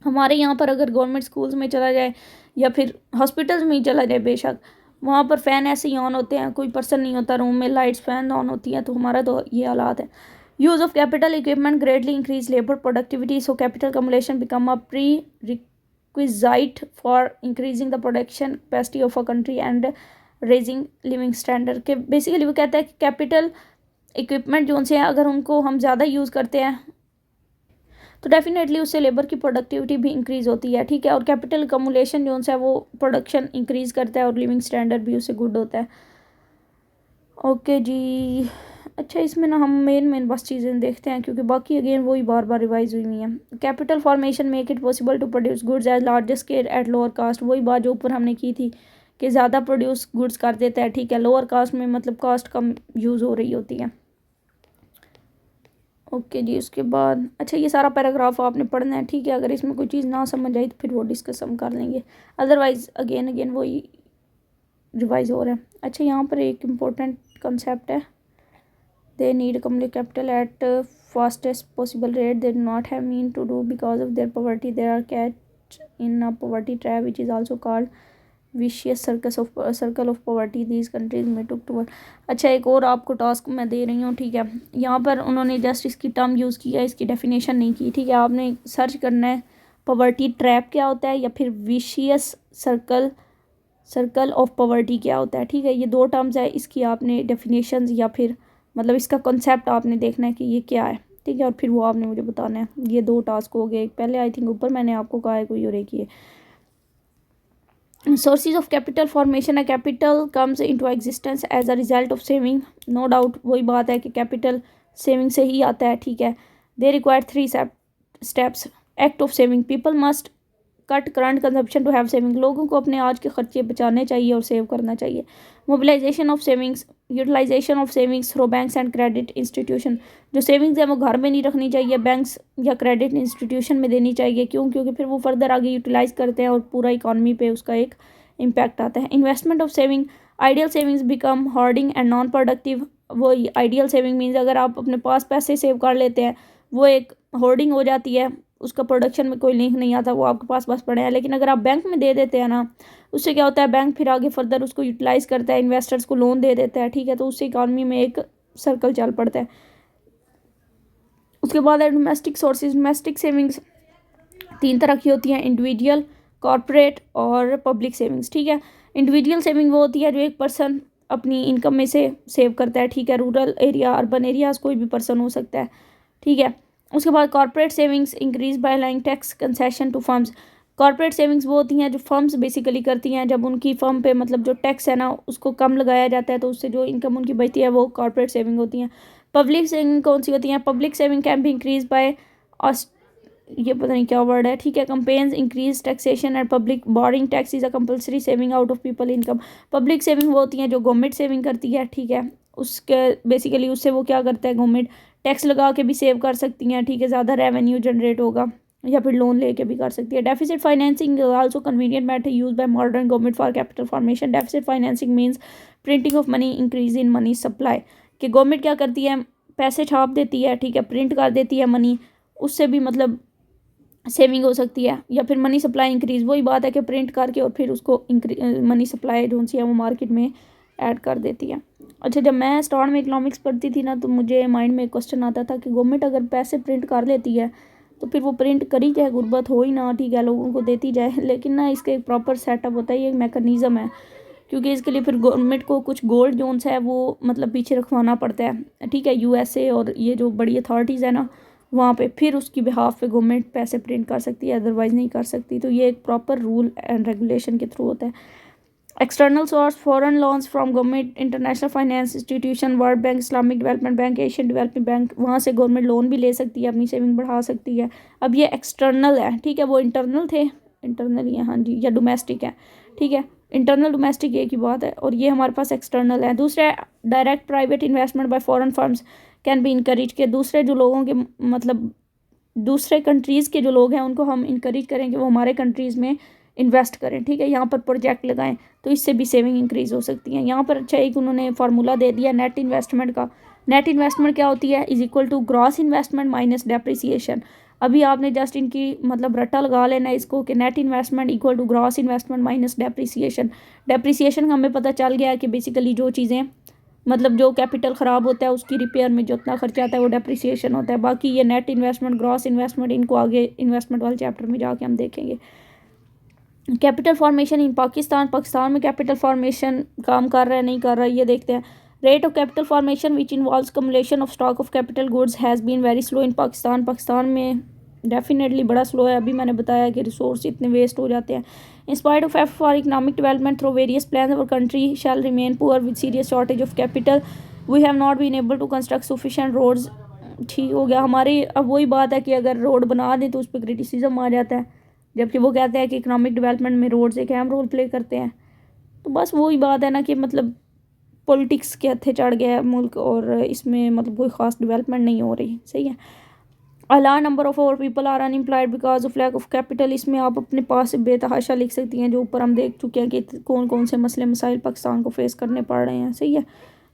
[SPEAKER 1] हमारे यहाँ पर अगर गवर्नमेंट स्कूल्स में चला जाए या फिर हॉस्पिटल्स में ही चला जाए, बेशक वहाँ पर फ़ैन ऐसे ही ऑन होते हैं, कोई पर्सन नहीं होता रूम में, लाइट्स फैन ऑन होती हैं, तो हमारा तो ये हालात है। Use of capital equipment greatly increase labour productivity, so capital cumulation become a prerequisite for increasing the production capacity of a country and raising living standard. के बेसिकली वो कहता है कि कैपिटल इक्विपमेंट जो से हैं अगर उनको हम ज़्यादा यूज़ करते हैं तो डेफिनेटली उससे लेबर की प्रोडक्टिविटी भी इंक्रीज़ होती है, ठीक है। और कैपिटल कमुलेशन जो है वो प्रोडक्शन इंक्रीज़ करता है और लिविंग स्टैंडर्ड भी उससे गुड होता है। ओके जी, अच्छा, इसमें ना हम मेन बस चीज़ें देखते हैं क्योंकि बाकी अगेन वही बार बार रिवाइज हुई हुई हैं। Capital formation make it possible to produce goods as larger scale at lower cost. वही बात जो ऊपर हमने की थी कि ज़्यादा प्रोड्यूस गुड्स कर देता है, ठीक है, लोअर कास्ट में मतलब कास्ट कम यूज़ हो रही होती है। ओके जी, उसके बाद अच्छा ये सारा पैराग्राफ आपने पढ़ना है, ठीक है। अगर इसमें कोई चीज़ ना समझ आई तो फिर वो डिस्कस हम कर लेंगे, अदरवाइज़ अगेन वही रिवाइज हो रहा है। अच्छा यहाँ पर एक इम्पोर्टेंट कंसेप्ट है, they need community capital at fastest possible rate, they do not have mean to do because of their poverty, they are catch in a poverty trap which is also called vicious circle of poverty these countries में took toward. अच्छा एक और आपको task मैं दे रही हूँ, ठीक है। यहाँ पर उन्होंने जस्ट इसकी टर्म यूज़ किया, इसकी डेफिनेशन नहीं की, ठीक है। आपने सर्च करना है पॉवर्टी ट्रैप क्या होता है या फिर विशियस सर्कल ऑफ पॉवर्टी क्या होता है, ठीक है। ये दो टर्म्स है, इसकी आपने डेफिनेशन या फिर मतलब इसका कॉन्सेप्ट आपने देखना है कि ये क्या है, ठीक है, और फिर वो आपने मुझे बताना है। ये दो टास्क हो गए, पहले आई थिंक ऊपर मैंने आपको कहा है कोई और एक ये सोर्सेज ऑफ कैपिटल फॉर्मेशन है, capital comes into existence as a result of saving, no doubt वही बात है कि कैपिटल सेविंग से ही आता है, ठीक है। They require 3 steps, act of saving, people must cut current consumption to have saving, लोगों को अपने आज के खर्चे बचाने चाहिए और सेव करना चाहिए। Mobilisation of savings, utilisation of savings through banks and credit institution, जो सेविंग्स है वो घर में नहीं रखनी चाहिए, बैंक्स या क्रेडिट इंस्टीट्यूशन में देनी चाहिए। क्यों? क्योंकि फिर वो फर्दर आगे यूटिलाइज करते हैं और पूरा इकॉनमी पे उसका एक इम्पैक्ट आता है। Investment of saving, ideal savings become hoarding and non productive, वो आइडियल सेविंग मीन्स अगर आप अपने पास पैसे सेव कर लेते हैं वो एक होर्डिंग हो जाती है, उसका प्रोडक्शन में कोई लिंक नहीं आता, वो आपके पास बस पड़े हैं। लेकिन अगर आप बैंक में दे देते हैं ना, उससे क्या होता है, बैंक फिर आगे फर्दर उसको यूटिलाइज करता है, इन्वेस्टर्स को लोन दे देता है, ठीक है, तो उससे इकॉनमी में एक सर्कल चल पड़ता है। उसके बाद है डोमेस्टिक सोर्सेज, डोमेस्टिक सेविंग्स 3 तरह की होती हैं, इंडिविजुअल, कॉर्पोरेट और पब्लिक सेविंग्स, ठीक है। इंडिविजुअल सेविंग वो होती है जो एक पर्सन अपनी इनकम में से सेव करता है, ठीक है, रूरल एरिया, अर्बन एरियाज, कोई भी पर्सन हो सकता है, ठीक है। उसके बाद corporate savings increase by allowing tax concession to firms, corporate savings वो होती हैं जो फर्म्स बेसिकली करती हैं, जब उनकी फर्म पे मतलब जो टैक्स है ना उसको कम लगाया जाता है तो उससे जो इनकम उनकी बचती है वो कॉर्पोरेट सेविंग होती हैं। पब्लिक सेविंग कौन सी होती हैं, पब्लिक सेविंग कैन भी इंक्रीज बाय, ये पता नहीं क्या वर्ड है, ठीक है, companies increase taxation and public boring tax is a compulsory saving out of people income. Public saving वो होती हैं जो गवर्नमेंट सेविंग करती है, ठीक है, उसके बेसिकली उससे वो क्या करता है, गवर्नमेंट टैक्स लगा के भी सेव कर सकती हैं, ठीक है, ज़्यादा रेवेन्यू जनरेट होगा, या फिर लोन लेके भी कर सकती है। Deficit financing also convenient method use by modern government for capital formation. Deficit financing means printing of money, increase in money supply, कि गवर्नमेंट क्या करती है, पैसे छाप देती है, ठीक है, प्रिंट कर देती है मनी, उससे भी मतलब सेविंग हो सकती है, या फिर मनी सप्लाई इंक्रीज, वही बात है कि प्रिंट करके और फिर उसको मनी सप्लाई जो सी है वो मार्केट में ऐड कर देती है। अच्छा जब मैं स्टार्ट में इकोनॉमिक्स पढ़ती थी ना तो मुझे माइंड में एक क्वेश्चन आता था कि गवर्नमेंट अगर पैसे प्रिंट कर लेती है तो फिर वो प्रिंट करी जाए, गुर्बत हो ही ना, ठीक है, लोगों को देती जाए, लेकिन ना इसका एक प्रॉपर सेटअप होता है, ये एक मैकेनिज़्म है, क्योंकि इसके लिए फिर गवर्नमेंट को कुछ गोल्ड जोन्स है वो मतलब पीछे रखवाना पड़ता है, ठीक है, यूएसए और ये जो बड़ी अथॉरिटीज़ है ना वहाँ पे फिर उसकी बिहाफ पे गवर्नमेंट पैसे प्रिंट कर सकती है, अदरवाइज़ नहीं कर सकती। तो ये एक प्रॉपर रूल एंड रेगुलेशन के थ्रू होता है। External source, foreign loans from government, international finance institution, world bank, Islamic development bank, Asian development bank, वहाँ से गवर्नमेंट लोन भी ले सकती है, अपनी सेविंग बढ़ा सकती है। अब ये एक्सटर्नल है, ठीक है, वो इंटरनल थे, इंटरनल ही है, हाँ जी, या डोमेस्टिक है, ठीक है, इंटरनल डोमेस्टिक एक ही बात है, और ये हमारे पास एक्सटर्नल है। दूसरा direct private investment by foreign firms can be encourage, के दूसरे जो लोगों के मतलब दूसरे कंट्रीज़ के जो लोग हैं उनको हम इनकरेज करें कि वो हमारे कंट्रीज़ में इन्वेस्ट करें, ठीक है, यहाँ पर प्रोजेक्ट लगाएं, तो इससे भी सेविंग इंक्रीज़ हो सकती है। यहाँ पर अच्छा एक उन्होंने फार्मूला दे दिया नेट इन्वेस्टमेंट का। नेट इन्वेस्टमेंट क्या होती है, is equal to gross investment minus depreciation. अभी आपने जस्ट इनकी मतलब रट्टा लगा लेना इसको कि net investment equal to gross investment minus depreciation. Depreciation का हमें पता चल गया है कि बेसिकली जो चीज़ें मतलब जो कैपिटल ख़राब होता है उसकी रिपेयर में जितना खर्चा आता है वो डेप्रिसिएशन होता है। बाकी ये नेट इन्वेस्टमेंट, ग्रॉस इन्वेस्टमेंट, इनको आगे इन्वेस्टमेंट वाले चैप्टर में जाके हम देखेंगे। कैपिटल फॉर्मेशन इन पाकिस्तान में कैपिटल फॉर्मेशन काम कर रहा है नहीं कर रहा है ये देखते हैं। Rate of capital formation which involves cumulation of stock of capital goods has been very slow in Pakistan में डेफिनेटली बड़ा स्लो है। अभी मैंने बताया कि रिसोर्स इतने वेस्ट हो जाते हैं। In spite of effort for economic development through various plan our country shall remain poor with serious shortage of capital, we have not been able to construct sufficient roads. ठीक हो गया हमारी, अब वही बात है कि अगर रोड बना दें तो उस पर क्रिटिसिज्म आ जाता है, जबकि वो कहते हैं कि इकोनॉमिक डेवलपमेंट में रोड्स एक अहम रोल प्ले करते हैं। तो बस वही बात है ना कि मतलब पॉलिटिक्स के हत्थे चढ़ गया है मुल्क, और इसमें मतलब कोई ख़ास डेवलपमेंट नहीं हो रही। सही है। A large number of our people are unemployed because of lack of capital. इसमें आप अपने पास से बेतहाशा लिख सकती हैं, जो ऊपर हम देख चुके हैं कि कौन कौन से मसले मसाइल पाकिस्तान को फेस करने पड़ रहे हैं। सही है।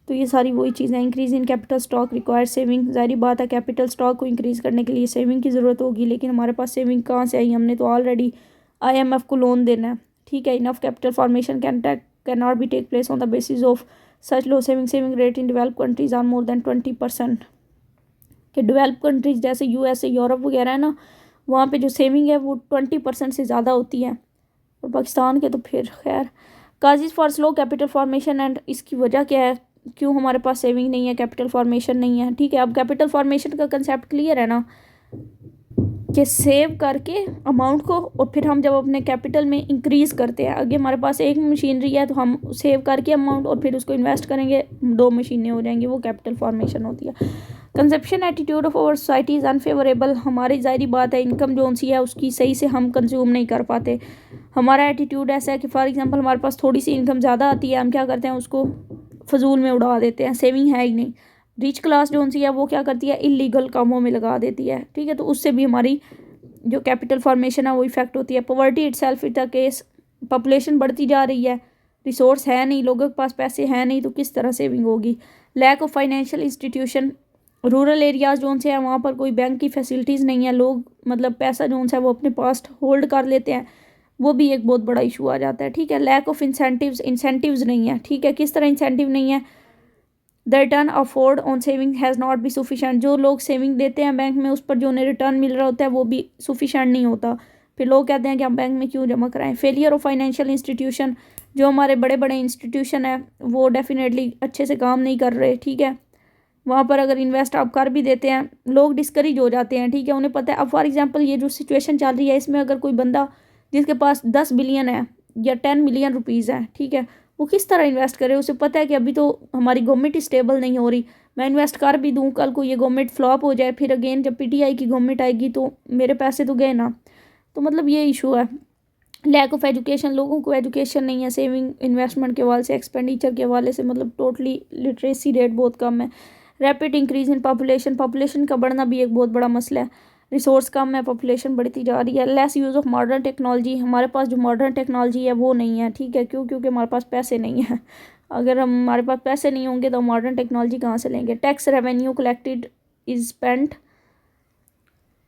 [SPEAKER 1] तो ये सारी वही चीज़ें, increase in capital stock require saving. ज़ाहिर बात है कैपिटल स्टॉक को इंक्रीज़ करने के लिए सेविंग की ज़रूरत होगी, लेकिन हमारे पास सेविंग कहाँ से आई? हमने तो ऑलरेडी IMF को लोन देना है। ठीक है। Enough capital formation can not be take place on the basis of such low saving rate in develop countries are more than 20%। कि डेवलप कंट्रीज जैसे USA, यूरोप वगैरह है ना, वहाँ पे जो सेविंग है वो 20% से ज़्यादा होती है, और पाकिस्तान के तो फिर खैर। काजिज़ for slow capital formation, and इसकी वजह क्या है, क्यों हमारे पास सेविंग नहीं है, कैपिटल फॉर्मेशन नहीं है। ठीक है। अब कैपिटल फॉर्मेशन का कंसेप्ट क्लियर है ना, कि सेव करके अमाउंट को, और फिर हम जब अपने कैपिटल में इंक्रीज़ करते हैं, अगर हमारे पास एक मशीनरी है तो हम सेव करके अमाउंट और फिर उसको इन्वेस्ट करेंगे, 2 मशीनें हो जाएंगी, वो कैपिटल फॉर्मेशन होती है। Consumption attitude of our society is unfavourable. हमारी ज़ाहिर बात है इनकम जो सी है उसकी सही से हम कंज्यूम नहीं कर पाते। हमारा एटीट्यूड ऐसा है कि फॉर एग्जांपल हमारे पास थोड़ी सी इनकम ज़्यादा आती है, हम क्या करते हैं, उसको फजूल में उड़ा देते हैं, सेविंग है ही नहीं। रिच क्लास जो सी है वो क्या करती है, इलीगल कामों में लगा देती है। ठीक है। तो उससे भी हमारी जो कैपिटल फॉर्मेशन है वो इफेक्ट होती है। Poverty itself is the case. Population बढ़ती जा रही है, रिसोर्स है नहीं, लोगों के पास पैसे हैं नहीं, तो किस तरह सेविंग होगी। Lack of financial institution. Rural areas जो से हैं वहाँ पर कोई बैंक की फैसिलिटीज़ नहीं है, लोग मतलब पैसा जो है वो अपने पास होल्ड कर लेते हैं, वो भी एक बहुत बड़ा इशू आ जाता है। ठीक है। लैक ऑफ इंसेंटिव्स नहीं है। ठीक है। किस तरह इंसेंटिव नहीं है, the return afford on saving has not be sufficient. जो लोग सेविंग देते हैं बैंक में, उस पर जो उन्हें रिटर्न मिल रहा होता है वो भी सुफिशेंट नहीं होता, फिर लोग कहते हैं कि हम बैंक में क्यों जमा कराएं। Failure of financial institution. जो हमारे बड़े बड़े इंस्टीट्यूशन है वो डेफिनेटली अच्छे से काम नहीं कर रहे। ठीक है। वहाँ पर अगर इन्वेस्ट आप कर भी देते हैं, लोग डिस्करेज हो जाते हैं। ठीक है। उन्हें पता है, अब फॉर एग्जांपल ये जो सिचुएशन चल रही है, इसमें अगर कोई बंदा जिसके पास 10 बिलियन है या 10 मिलियन रुपीज़ है, ठीक है, वो किस तरह इन्वेस्ट करे? उसे पता है कि अभी तो हमारी गवर्नमेंट स्टेबल नहीं हो रही, मैं इन्वेस्ट कर भी दूँ, कल को ये गवर्नमेंट फ्लॉप हो जाए, फिर अगेन जब PTI की गवर्नमेंट आएगी तो मेरे पैसे तो गए ना। तो मतलब ये इशू है। Lack of education. लोगों को एजुकेशन नहीं है, सेविंग इन्वेस्टमेंट के हवाले से, एक्सपेंडिचर के हवाले से, मतलब टोटली लिटरेसी रेट बहुत कम है। रैपिड इंक्रीज इन पॉपुलेशन का बढ़ना भी एक बहुत बड़ा मसला है। रिसोर्स कम है, पॉपुलेशन बढ़ती जा रही है। Lace use of modern technology. हमारे पास जो मॉडर्न टेक्नोलॉजी है वो नहीं है। ठीक है। क्यों? क्योंकि हमारे पास पैसे नहीं है। अगर हमारे पास पैसे नहीं होंगे तो मॉडर्न टेक्नोलॉजी कहाँ से लेंगे। Tax revenue collected is spent,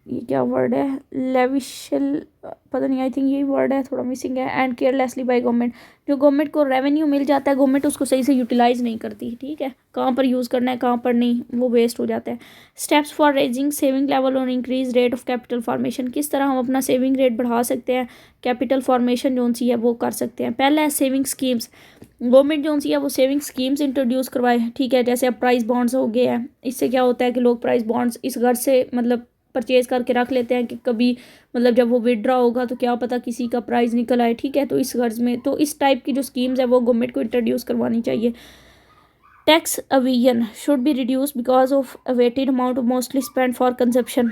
[SPEAKER 1] ये क्या वर्ड है, लेविशल, पता नहीं, आई थिंक यही वर्ड है, थोड़ा मिसिंग है। And carelessly by government. जो गवर्नमेंट को रेवेन्यू मिल जाता है, गवर्नमेंट उसको सही से यूटिलाइज़ नहीं करती। ठीक है। कहाँ पर यूज़ करना है, कहाँ पर नहीं, वो वेस्ट हो जाता है। Steps for raising saving level और increase rate of capital formation. किस तरह हम अपना सेविंग रेट बढ़ा सकते हैं, कैपिटल फॉर्मेशन जो सी है वो कर सकते हैं। पहला है सेविंग स्कीम्स। गवर्नमेंट जो सी है वो सेविंग स्कीम्स इंट्रोड्यूस करवाए। ठीक है। जैसे अब प्राइस बॉन्ड्स हो गए हैं, इससे क्या होता है कि लोग प्राइस बॉन्ड्स इस घर से मतलब परचेज़ करके रख लेते हैं कि कभी मतलब जब वो विड्रॉ होगा तो क्या पता किसी का प्राइस निकल आए। ठीक है। तो इस गर्ज में तो इस टाइप की जो स्कीम्स है वो गवर्नमेंट को इंट्रोड्यूस करवानी चाहिए। Tax evasion should be reduce because of evaded amount mostly spend for consumption.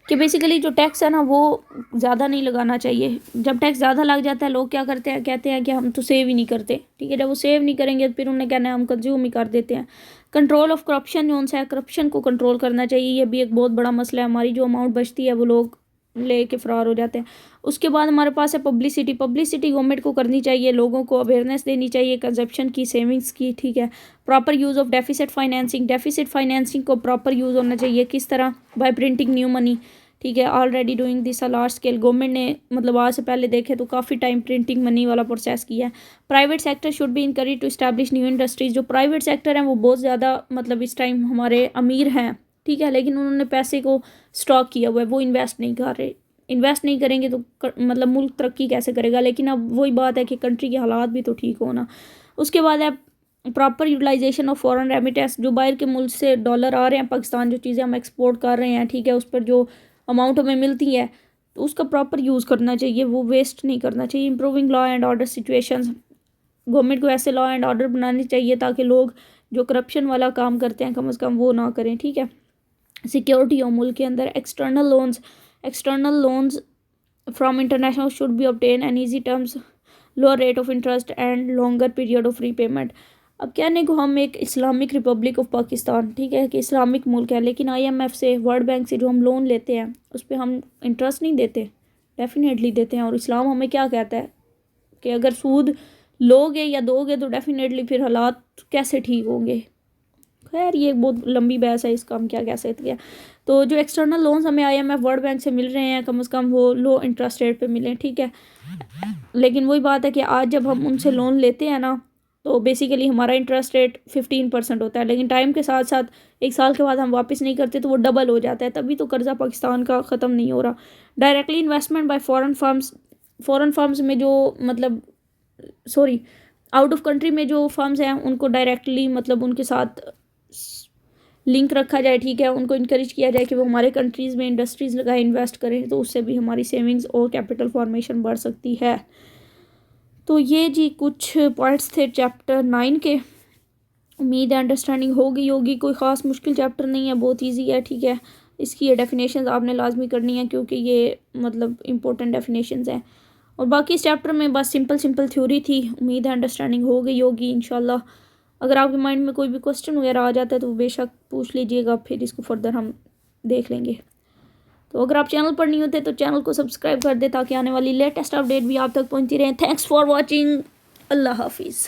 [SPEAKER 1] कि बेसिकली जो टैक्स है ना वो ज़्यादा नहीं लगाना चाहिए। जब टैक्स ज़्यादा लग जाता है, लोग क्या करते हैं, कहते हैं कि हम तो सेव ही नहीं करते। ठीक है। जब वो सेव नहीं करेंगे तो फिर उन्हें कहना है हम कंज्यूम ही कर देते हैं। कंट्रोल ऑफ करप्शन जो है, करप्शन को कंट्रोल करना चाहिए, ये भी एक बहुत बड़ा मसला है। हमारी जो अमाउंट बचती है वो लोग ले के फ़रार हो जाते हैं। उसके बाद हमारे पास है पब्लिसिटी गवर्नमेंट को करनी चाहिए, लोगों को अवेयरनेस देनी चाहिए कंजप्शन की, सेविंग्स की। ठीक है। Proper use of deficit financing को प्रॉपर यूज़ होना चाहिए। किस तरह? By printing new money. ठीक है। Already doing this large scale. Government ने मतलब आज से पहले देखे तो काफ़ी टाइम प्रिंटिंग मनी वाला प्रोसेस किया है। Private sector should be encourage to establish new industries. जो प्राइवेट सेक्टर हैं वो बहुत ज़्यादा मतलब इस टाइम हमारे अमीर हैं। ठीक है। लेकिन उन्होंने पैसे को स्टॉक किया हुआ है, वो इन्वेस्ट नहीं कर रहे। इन्वेस्ट नहीं करेंगे तो मतलब मुल्क तरक्की कैसे करेगा? लेकिन अब वही बात है कि कंट्री के हालात भी तो ठीक होना। उसके बाद है proper utilisation of foreign remittance. जो बाहर के मुल्क से डॉलर आ रहे हैं पाकिस्तान, जो चीज़ें हम एक्सपोर्ट कर रहे हैं, ठीक है, उस पर जो अमाउंट हमें मिलती है तो उसका प्रॉपर यूज़ करना चाहिए, वो वेस्ट नहीं करना चाहिए। Improving law and order situations. Government को ऐसे लॉ एंड ऑर्डर बनाने चाहिए ताकि लोग जो करप्शन वाला काम करते हैं कम से कम वो ना करें। ठीक है। सिक्योरिटी हो मुल्क के अंदर। External loans from international should be obtain an easy terms, lower rate of interest and longer period of repayment. अब कहने को हम एक इस्लामिक रिपब्लिक ऑफ पाकिस्तान, ठीक है, कि इस्लामिक मुल्क है, लेकिन IMF से, वर्ल्ड बैंक से जो हम लोन लेते हैं उस पर हम इंटरेस्ट नहीं देते, डेफिनेटली देते हैं। और इस्लाम हमें क्या कहता है कि अगर सूद लोगे या दोगे तो डेफिनेटली फिर हालात कैसे ठीक होंगे। खैर ये एक बहुत लंबी बहस है, इसका हम क्या कह सकते हैं। तो जो एक्सटर्नल लोन्स हमें IMF वर्ल्ड बैंक से मिल रहे हैं, कम से कम वो लो इंटरेस्ट रेट पे मिलें, ठीक है। लेकिन वही बात है कि आज जब हम उनसे लोन लेते हैं ना, तो बेसिकली हमारा इंटरेस्ट रेट 15% होता है, लेकिन टाइम के साथ साथ 1 साल के बाद हम वापस नहीं करते तो वो डबल हो जाता है। तभी तो कर्जा पाकिस्तान का ख़त्म नहीं हो रहा। Directly investment by foreign firms में जो मतलब आउट ऑफ कंट्री में जो फर्म्स हैं उनको डायरेक्टली मतलब उनके साथ लिंक रखा जाए, ठीक है, उनको इनकरेज किया जाए कि वो हमारे कंट्रीज़ में इंडस्ट्रीज़ लगाए, इन्वेस्ट करें, तो उससे भी हमारी सेविंग्स और कैपिटल फॉर्मेशन बढ़ सकती है। तो ये जी कुछ पॉइंट्स थे चैप्टर 9 के। उम्मीद है अंडरस्टैंडिंग हो गई होगी। कोई ख़ास मुश्किल चैप्टर नहीं है, बहुत ईजी है, ठीक है। इसकी ये डेफिनेशंस आपने लाजमी करनी है क्योंकि ये मतलब इंपॉर्टेंट डेफिनेशंस हैं। और बाकी इस चैप्टर में बस सिंपल थ्योरी थी। उम्मीद है अंडरस्टैंडिंग हो गई होगी इंशाल्लाह। अगर आपके माइंड में कोई भी क्वेश्चन वगैरह आ जाता है तो बेशक पूछ लीजिएगा, फिर इसको फर्दर हम देख लेंगे। तो अगर आप चैनल पर नहीं होते तो चैनल को सब्सक्राइब कर दे ताकि आने वाली लेटेस्ट अपडेट भी आप तक पहुंचती रहे। Thanks for watching. अल्लाह हाफिज़।